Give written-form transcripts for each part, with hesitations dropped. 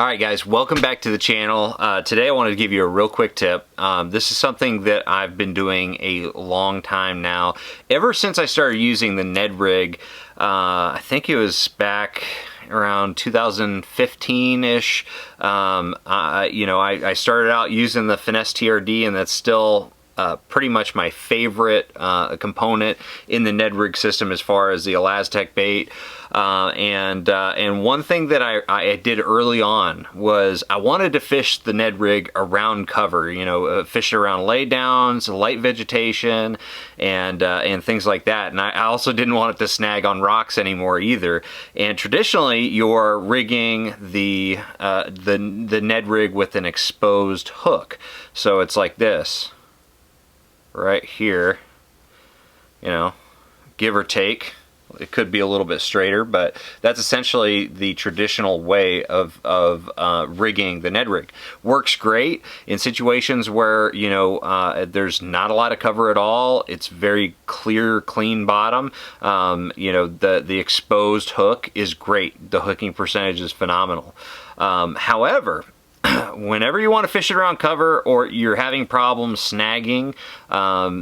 Alright guys, welcome back to the channel. Today I wanted to give you a real quick tip. This is something that I've been doing a long time now. Ever since I started using the Ned rig, I think it was back around 2015-ish. I started out using the Finesse TRD, and that's still pretty much my favorite component in the Ned rig system as far as the Elastec bait. And one thing that I did early on was I wanted to fish the Ned rig around cover, fish it around laydowns, light vegetation, and things like that. And I also didn't want it to snag on rocks anymore either. And traditionally, you're rigging the Ned rig with an exposed hook, so it's like this right here, give or take. It could be a little bit straighter, but that's essentially the traditional way of rigging the Ned rig. Works great in situations where there's not a lot of cover at all. It's very clear, clean bottom. The exposed hook is great. The hooking percentage is phenomenal. However, whenever you want to fish it around cover or you're having problems snagging,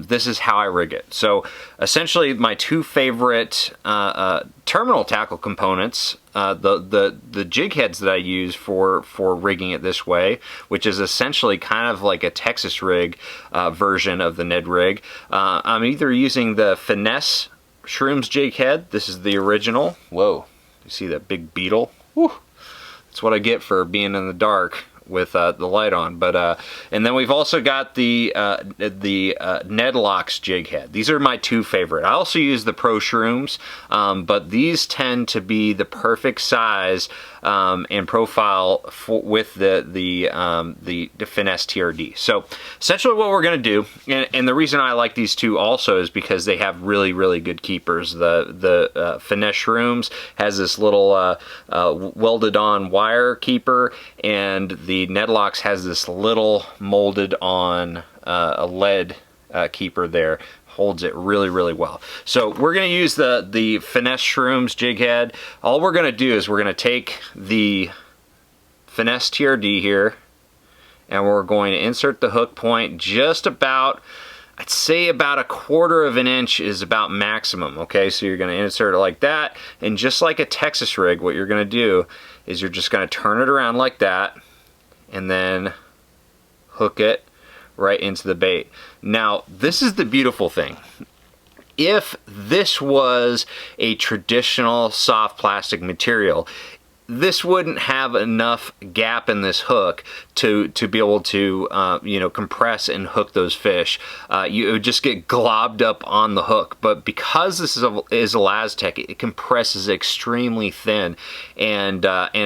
this is how I rig it. So essentially my two favorite terminal tackle components, the jig heads that I use for rigging it this way, which is essentially kind of like a Texas rig version of the Ned rig. I'm either using the Finesse Shrooms jig head. This is the original. Whoa, you see that big beetle? Woo. That's what I get for being in the dark with the light on. But and then we've also got the Ned Locks jig head. These are my two favorite. I also use the Pro Shrooms, but these tend to be the perfect size and profile with the Finesse TRD. So essentially what we're going to do, and the reason I like these two also is because they have really good keepers. The Finesse Shrooms has this little welded on wire keeper, and the Ned Locks has this little molded on a lead keeper there. Holds it really well. So we're going to use the Finesse Shrooms jig head. All we're going to do is we're going to take the Finesse TRD here, and we're going to insert the hook point just about, I'd say about 1/4 of an inch is about maximum. Okay, so you're going to insert it like that, and just like a Texas rig, what you're going to do is you're just going to turn it around like that, and then hook it right into the bait. Now, this is the beautiful thing. If this was a traditional soft plastic material, this wouldn't have enough gap in this hook to be able to compress and hook those fish. It would just get globbed up on the hook. But because this is Elastec, it compresses extremely thin, and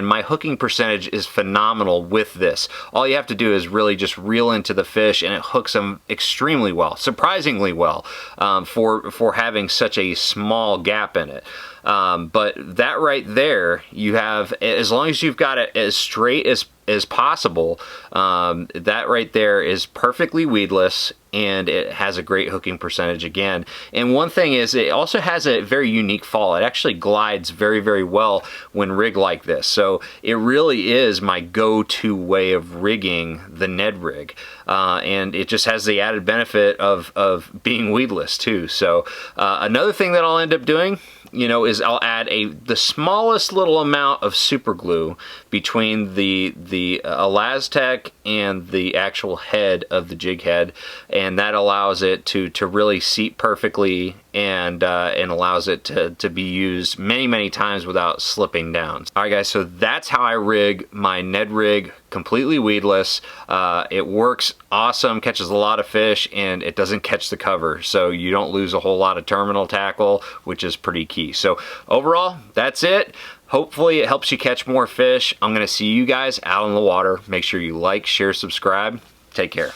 my hooking percentage is phenomenal with this. All you have to do is really just reel into the fish, and it hooks them extremely well, surprisingly well, for having such a small gap in it. But that right there, you have, as long as you've got it as straight as possible, that right there is perfectly weedless, and it has a great hooking percentage again. And one thing is, it also has a very unique fall. It actually glides very well when rigged like this. So it really is my go-to way of rigging the Ned rig, and it just has the added benefit of being weedless too. So another thing that I'll end up doing, is I'll add the smallest little amount of super glue between the Elastec and the actual head of the jig head, and that allows it to really seat perfectly, and allows it to be used many times without slipping down. All right guys, so that's how I rig my Ned rig, completely weedless. It works awesome, catches a lot of fish, and it doesn't catch the cover, so you don't lose a whole lot of terminal tackle, which is pretty key. So overall, that's it. Hopefully it helps you catch more fish. I'm going to see you guys out on the water. Make sure you like, share, subscribe. Take care.